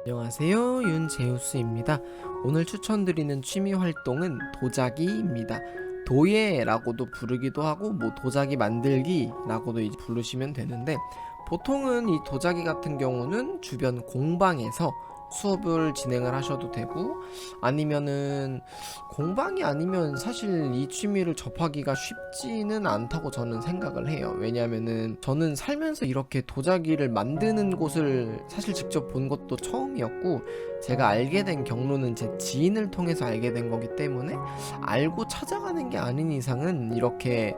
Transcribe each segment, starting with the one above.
안녕하세요, 윤제우스입니다. 오늘 추천드리는 취미 활동은 도자기입니다. 도예라고도 부르기도 하고 도자기 만들기라고도 이제 부르시면 되는데, 보통은 이 도자기 같은 경우는 주변 공방에서 수업을 진행을 하셔도 되고, 아니면은 공방이 아니면 사실 이 취미를 접하기가 쉽지는 않다고 저는 생각을 해요. 왜냐하면은 저는 살면서 이렇게 도자기를 만드는 곳을 사실 직접 본 것도 처음이었고, 제가 알게 된 경로는 제 지인을 통해서 알게 된 거기 때문에 알고 찾아가는 게 아닌 이상은 이렇게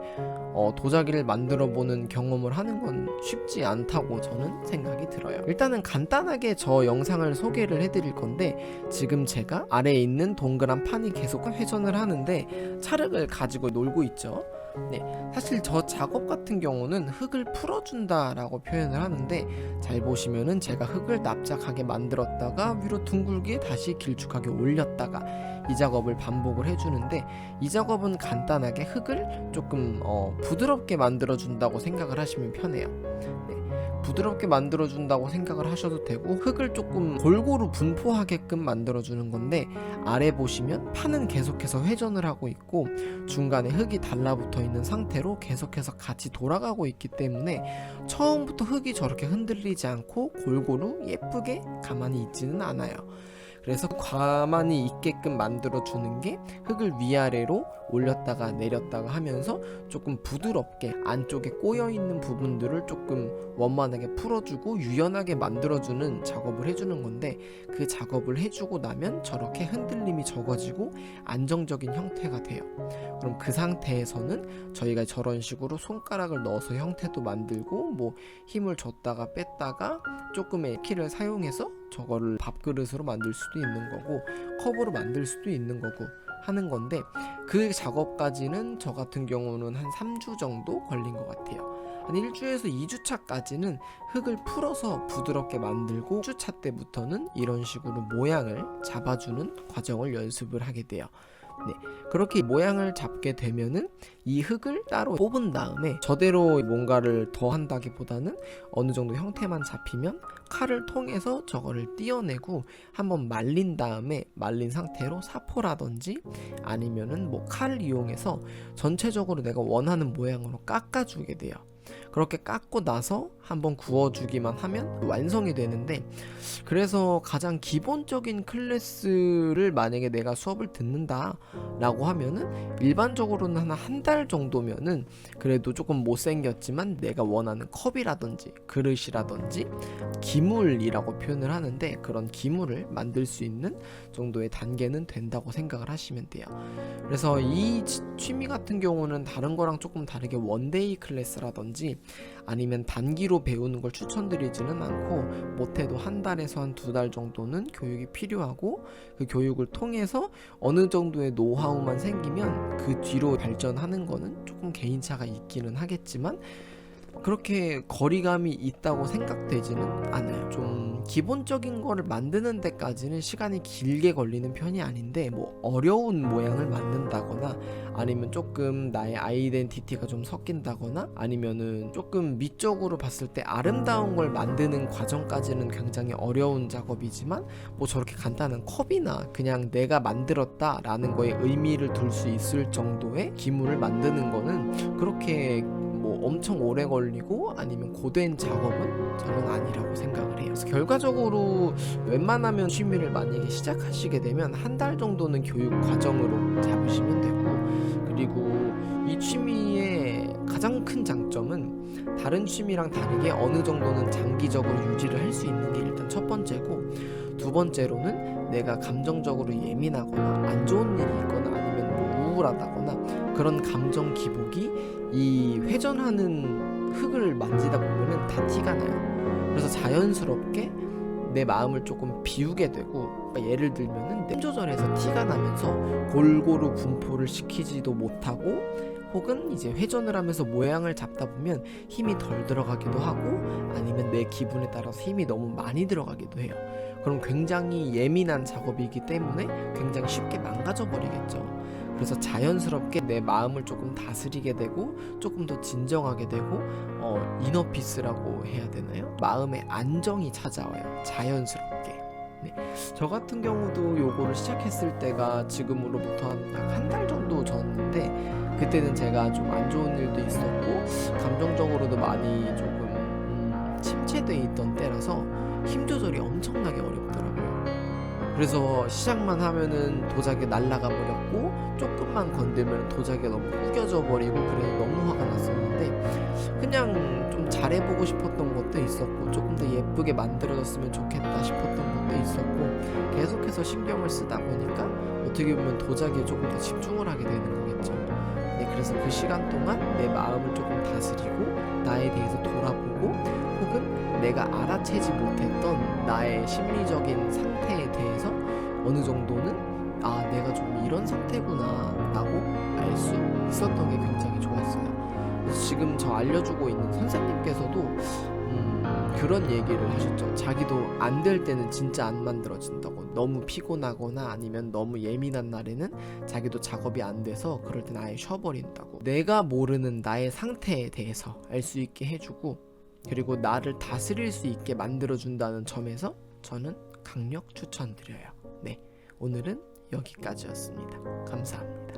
도자기를 만들어 보는 경험을 하는 건 쉽지 않다고 저는 생각이 들어요. 일단은 간단하게 저 영상을 소개를 해드릴 건데, 지금 제가 아래에 있는 동그란 판이 계속 회전을 하는데 찰흙을 가지고 놀고 있죠. 네, 사실 저 작업 같은 경우는 흙을 풀어준다 라고 표현을 하는데, 잘 보시면은 제가 흙을 납작하게 만들었다가 위로 둥글게 다시 길쭉하게 올렸다가 이 작업을 반복을 해주는데, 이 작업은 간단하게 흙을 조금 부드럽게 만들어준다고 생각을 하시면 편해요. 네, 부드럽게 만들어준다고 생각을 하셔도 되고, 흙을 조금 골고루 분포하게끔 만들어주는 건데, 아래 보시면 판은 계속해서 회전을 하고 있고 중간에 흙이 달라붙어 있는 상태로 계속해서 같이 돌아가고 있기 때문에 처음부터 흙이 저렇게 흔들리지 않고 골고루 예쁘게 가만히 있지는 않아요. 그래서 가만히 있게끔 만들어주는 게 흙을 위아래로 올렸다가 내렸다가 하면서 조금 부드럽게 안쪽에 꼬여있는 부분들을 조금 원만하게 풀어주고 유연하게 만들어주는 작업을 해주는 건데, 그 작업을 해주고 나면 저렇게 흔들림이 적어지고 안정적인 형태가 돼요. 그럼 그 상태에서는 저희가 저런 식으로 손가락을 넣어서 형태도 만들고 힘을 줬다가 뺐다가 조금의 키를 사용해서 저거를 밥그릇으로 만들 수도 있는 거고 컵으로 만들 수도 있는 거고 하는 건데, 그 작업까지는 저 같은 경우는 한 3주 정도 걸린 것 같아요. 한 1주에서 2주차까지는 흙을 풀어서 부드럽게 만들고, 2주차 때부터는 이런 식으로 모양을 잡아주는 과정을 연습을 하게 돼요. 네, 그렇게 모양을 잡게 되면은 이 흙을 따로 뽑은 다음에 저대로 뭔가를 더 한다기보다는 어느 정도 형태만 잡히면 칼을 통해서 저거를 띄어내고 한번 말린 다음에 말린 상태로 사포라든지 아니면은 칼을 이용해서 전체적으로 내가 원하는 모양으로 깎아주게 돼요. 그렇게 깎고 나서 한번 구워주기만 하면 완성이 되는데, 그래서 가장 기본적인 클래스를 만약에 내가 수업을 듣는다 라고 하면은 일반적으로는 한 달 정도면은 그래도 조금 못생겼지만 내가 원하는 컵이라든지 그릇이라든지 기물이라고 표현을 하는데, 그런 기물을 만들 수 있는 정도의 단계는 된다고 생각을 하시면 돼요. 그래서 이 취미 같은 경우는 다른 거랑 조금 다르게 원데이 클래스라든지 아니면 단기로 배우는 걸 추천드리지는 않고, 못해도 한 달에서 한 2달 정도는 교육이 필요하고, 그 교육을 통해서 어느 정도의 노하우만 생기면 그 뒤로 발전하는 거는 조금 개인차가 있기는 하겠지만 그렇게 거리감이 있다고 생각되지는 않아요. 좀 기본적인 거를 만드는 데까지는 시간이 길게 걸리는 편이 아닌데, 어려운 모양을 만든다거나 아니면 조금 나의 아이덴티티가 좀 섞인다거나 아니면은 조금 미적으로 봤을 때 아름다운 걸 만드는 과정까지는 굉장히 어려운 작업이지만, 저렇게 간단한 컵이나 그냥 내가 만들었다 라는 거에 의미를 둘 수 있을 정도의 기물을 만드는 거는 그렇게 엄청 오래 걸리고 아니면 고된 작업은 저는 아니라고 생각을 해요. 그래서 결과적으로 웬만하면 취미를 만약에 시작하시게 되면 한 달 정도는 교육 과정으로 잡으시면 되고, 그리고 이 취미의 가장 큰 장점은 다른 취미랑 다르게 어느 정도는 장기적으로 유지를 할 수 있는 게 일단 첫 번째고, 두 번째로는 내가 감정적으로 예민하거나 안 좋은 일이 있거나 아니면 우울하다거나 그런 감정 기복이 이 회전하는 흙을 만지다 보면은 다 티가 나요. 그래서 자연스럽게 내 마음을 조금 비우게 되고, 예를 들면은 땀 조절해서 티가 나면서 골고루 분포를 시키지도 못하고, 혹은 이제 회전을 하면서 모양을 잡다 보면 힘이 덜 들어가기도 하고 아니면 내 기분에 따라서 힘이 너무 많이 들어가기도 해요. 그럼 굉장히 예민한 작업이기 때문에 굉장히 쉽게 망가져 버리겠죠. 그래서 자연스럽게 내 마음을 조금 다스리게 되고 조금 더 진정하게 되고 이너피스라고 해야 되나요? 마음의 안정이 찾아와요. 자연스럽게. 네. 저 같은 경우도 요거를 시작했을 때가 지금으로부터 약 한 달 정도 전인데, 그때는 제가 좀 안 좋은 일도 있었고 감정적으로도 많이 조금 침체돼 있던 때라서 힘 조절이 엄청나게 어렵더라고요. 그래서 시작만 하면은 도자기 날아가 버렸고, 조금만 건들면 도자기가 너무 구겨져 버리고, 그래서 너무 화가 났었는데, 그냥 좀 잘해보고 싶었던 것도 있었고, 조금 더 예쁘게 만들어졌으면 좋겠다 싶었던 것도 있었고, 계속해서 신경을 쓰다 보니까 어떻게 보면 도자기에 조금 더 집중을 하게 되는 거겠죠. 네, 그래서 그 시간 동안 내 마음을 조금 다스리고, 나에 대해서 돌아보고, 혹은 내가 알아채지 못했던 나의 심리적인 상태에 대해서 어느 정도는 내가 좀 이런 상태구나 라고 알 수 있었던 게 굉장히 좋았어요. 그래서 지금 저 알려주고 있는 선생님께서도 그런 얘기를 하셨죠. 자기도 안 될 때는 진짜 안 만들어진다고, 너무 피곤하거나 아니면 너무 예민한 날에는 자기도 작업이 안 돼서 그럴 땐 아예 쉬어버린다고. 내가 모르는 나의 상태에 대해서 알 수 있게 해주고, 그리고 나를 다스릴 수 있게 만들어준다는 점에서 저는 강력 추천드려요. 네, 오늘은 여기까지였습니다. 감사합니다.